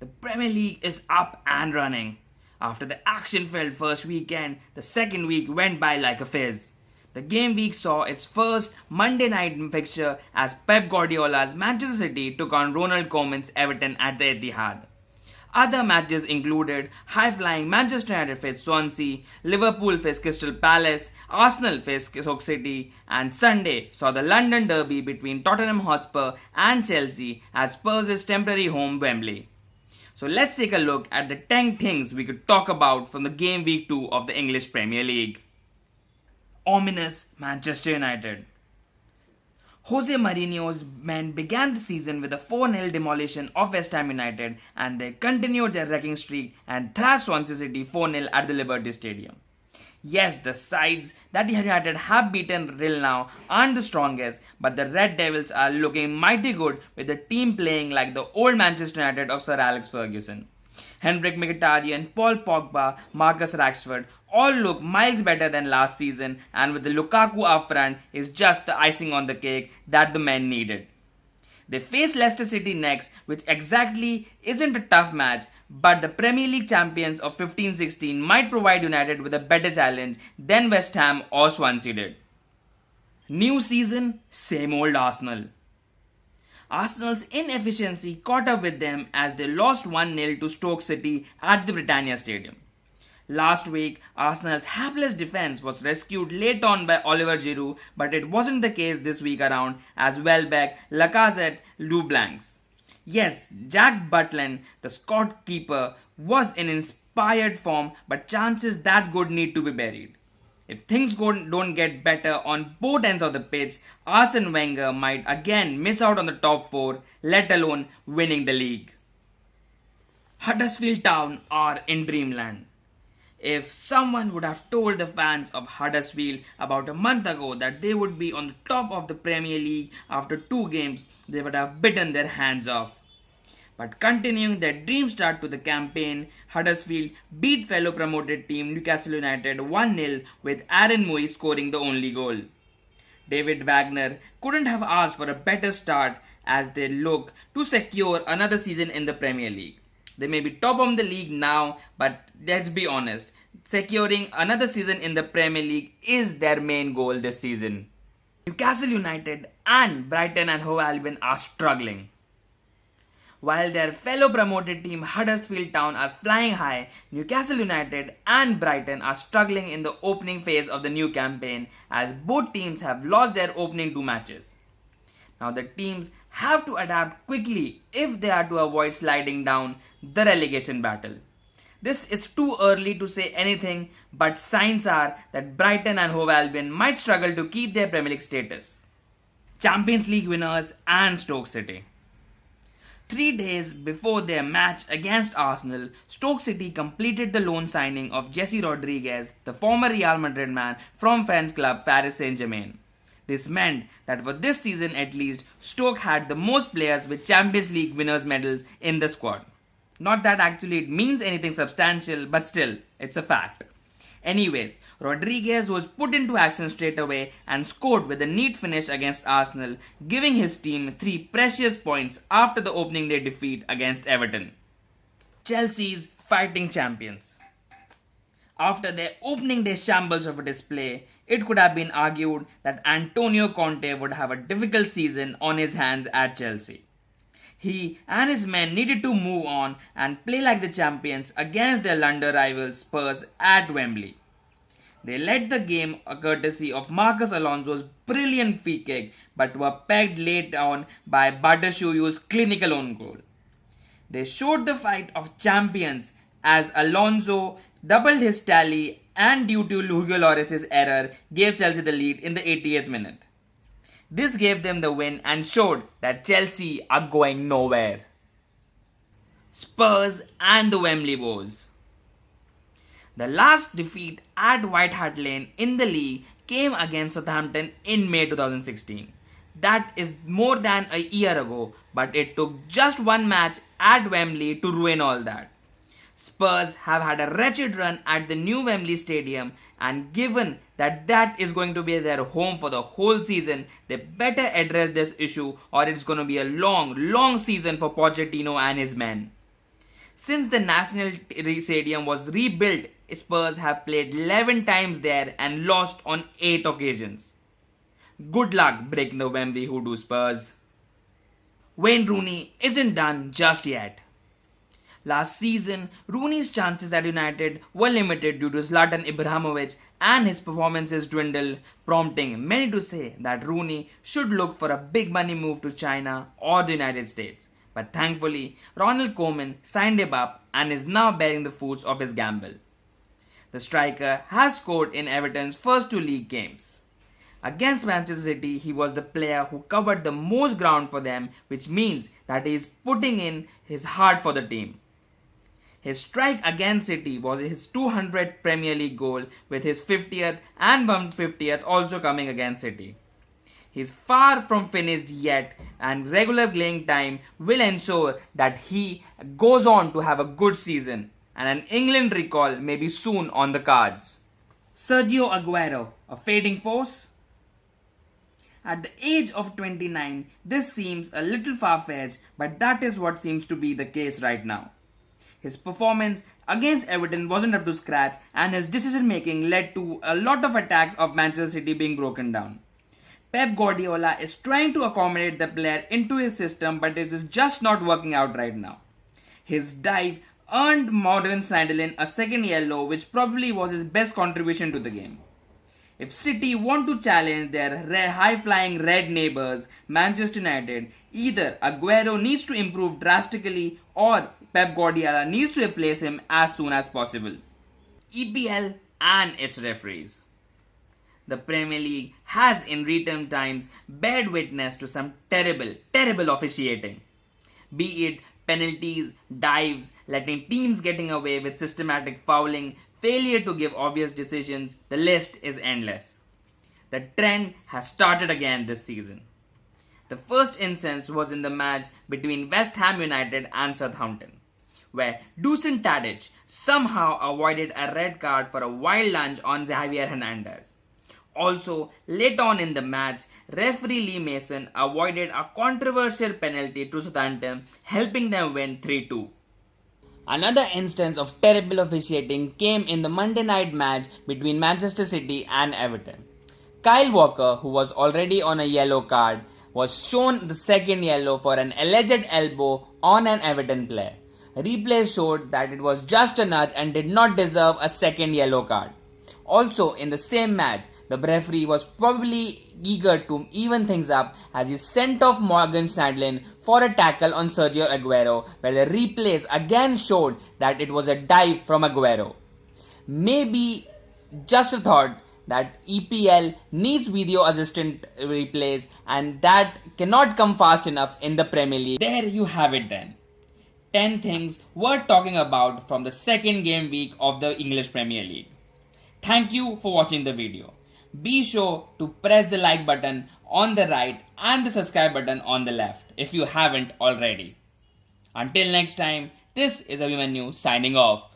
The Premier League is up and running. After the action-filled first weekend, the second week went by like a fizz. The game week saw its first Monday night fixture as Pep Guardiola's Manchester City took on Ronald Koeman's Everton at the Etihad. Other matches included high-flying Manchester United faced Swansea, Liverpool faced Crystal Palace, Arsenal faced Stoke City, and Sunday saw the London derby between Tottenham Hotspur and Chelsea at Spurs' temporary home Wembley. So let's take a look at the 10 things we could talk about from the game week 2 of the English Premier League. Ominous Manchester United. Jose Mourinho's men began the season with a 4-0 demolition of West Ham United, and they continued their wrecking streak and thrashed Swansea City 4-0 at the Liberty Stadium. Yes, the sides that United have beaten till now aren't the strongest, but the Red Devils are looking mighty good with the team playing like the old Manchester United of Sir Alex Ferguson. Henrik Mkhitaryan, Paul Pogba, Marcus Rashford all look miles better than last season, and with the Lukaku up front is just the icing on the cake that the men needed. They face Leicester City next, which exactly isn't a tough match, but the Premier League champions of 15-16 might provide United with a better challenge than West Ham or Swansea did. New season, same old Arsenal. Arsenal's inefficiency caught up with them as they lost 1-0 to Stoke City at the Britannia Stadium. Last week, Arsenal's hapless defense was rescued late on by Oliver Giroud, but it wasn't the case this week around as Welbeck, Lacazette, Lou Blancs. Yes, Jack Butland, the Scot keeper, was in inspired form, but chances that good need to be buried. If things don't get better on both ends of the pitch, Arsene Wenger might again miss out on the top 4, let alone winning the league. Huddersfield Town are in dreamland. If someone would have told the fans of Huddersfield about a month ago that they would be on the top of the Premier League after 2 games, they would have bitten their hands off. But continuing their dream start to the campaign, Huddersfield beat fellow promoted team Newcastle United 1-0 with Aaron Mooy scoring the only goal. David Wagner couldn't have asked for a better start as they look to secure another season in the Premier League. They may be top of the league now, but let's be honest, securing another season in the Premier League is their main goal this season. Newcastle United and Brighton and Hove Albion are struggling. While their fellow promoted team Huddersfield Town are flying high, Newcastle United and Brighton are struggling in the opening phase of the new campaign as both teams have lost their opening 2 matches. Now the teams have to adapt quickly if they are to avoid sliding down the relegation battle. This is too early to say anything, but signs are that Brighton and Hove Albion might struggle to keep their Premier League status. Champions League winners and Stoke City. 3 days before their match against Arsenal, Stoke City completed the loan signing of Jesse Rodriguez, the former Real Madrid man from French club Paris Saint-Germain. This meant that for this season at least, Stoke had the most players with Champions League winners' medals in the squad. Not that actually it means anything substantial, but still, it's a fact. Anyways, Rodriguez was put into action straight away and scored with a neat finish against Arsenal, giving his team 3 precious points after the opening day defeat against Everton. Chelsea's fighting champions. After their opening day shambles of a display, it could have been argued that Antonio Conte would have a difficult season on his hands at Chelsea. He and his men needed to move on and play like the champions against their London rivals Spurs at Wembley. They led the game courtesy of Marcus Alonso's brilliant free kick, but were pegged late on by Batshuayu's clinical own goal. They showed the fight of champions as Alonso doubled his tally and due to Hugo Lloris's error gave Chelsea the lead in the 88th minute. This gave them the win and showed that Chelsea are going nowhere. Spurs and the Wembley woes. The last defeat at White Hart Lane in the league came against Southampton in May 2016. That is more than a year ago, but it took just one match at Wembley to ruin all that. Spurs have had a wretched run at the new Wembley Stadium, and given that that is going to be their home for the whole season, they better address this issue or it's going to be a long season for Pochettino and his men. Since the National Stadium was rebuilt, Spurs have played 11 times there and lost on 8 occasions. Good luck breaking the Wembley Hoodoo, Spurs. Wayne Rooney isn't done just yet. Last season, Rooney's chances at United were limited due to Zlatan Ibrahimovic and his performances dwindled, prompting many to say that Rooney should look for a big money move to China or the United States. But thankfully, Ronald Koeman signed him up and is now bearing the fruits of his gamble. The striker has scored in Everton's first 2 league games. Against Manchester City, he was the player who covered the most ground for them, which means that he is putting in his heart for the team. His strike against City was his 200th Premier League goal, with his 50th and 150th also coming against City. He is far from finished yet, and regular playing time will ensure that he goes on to have a good season, and an England recall may be soon on the cards. Sergio Aguero, a fading force? At the age of 29, this seems a little far-fetched, but that is what seems to be the case right now. His performance against Everton wasn't up to scratch, and his decision-making led to a lot of attacks of Manchester City being broken down. Pep Guardiola is trying to accommodate the player into his system, but it is just not working out right now. His dive earned Morgan Schneiderlin a second yellow, which probably was his best contribution to the game. If City want to challenge their high-flying red neighbours, Manchester United, either Aguero needs to improve drastically or Pep Guardiola needs to replace him as soon as possible. EPL and its referees. The Premier League has in recent times bared witness to some terrible officiating. Be it penalties, dives, letting teams getting away with systematic fouling, failure to give obvious decisions, the list is endless. The trend has started again this season. The first instance was in the match between West Ham United and Southampton, where Dusan Tadic somehow avoided a red card for a wild lunge on Javier Hernandez. Also, late on in the match, referee Lee Mason avoided a controversial penalty to Southampton, helping them win 3-2. Another instance of terrible officiating came in the Monday night match between Manchester City and Everton. Kyle Walker, who was already on a yellow card, was shown the second yellow for an alleged elbow on an Everton player. Replay showed that it was just a nudge and did not deserve a second yellow card. Also, in the same match, the referee was probably eager to even things up as he sent off Morgan Schneiderlin for a tackle on Sergio Aguero, where the replays again showed that it was a dive from Aguero. Maybe just a thought that EPL needs video assistant replays, and that cannot come fast enough in the Premier League. There you have it then. 10 things worth talking about from the second game week of the English Premier League. Thank you for watching the video. Be sure to press the like button on the right and the subscribe button on the left if you haven't already. Until next time, this is Abhimanyu signing off.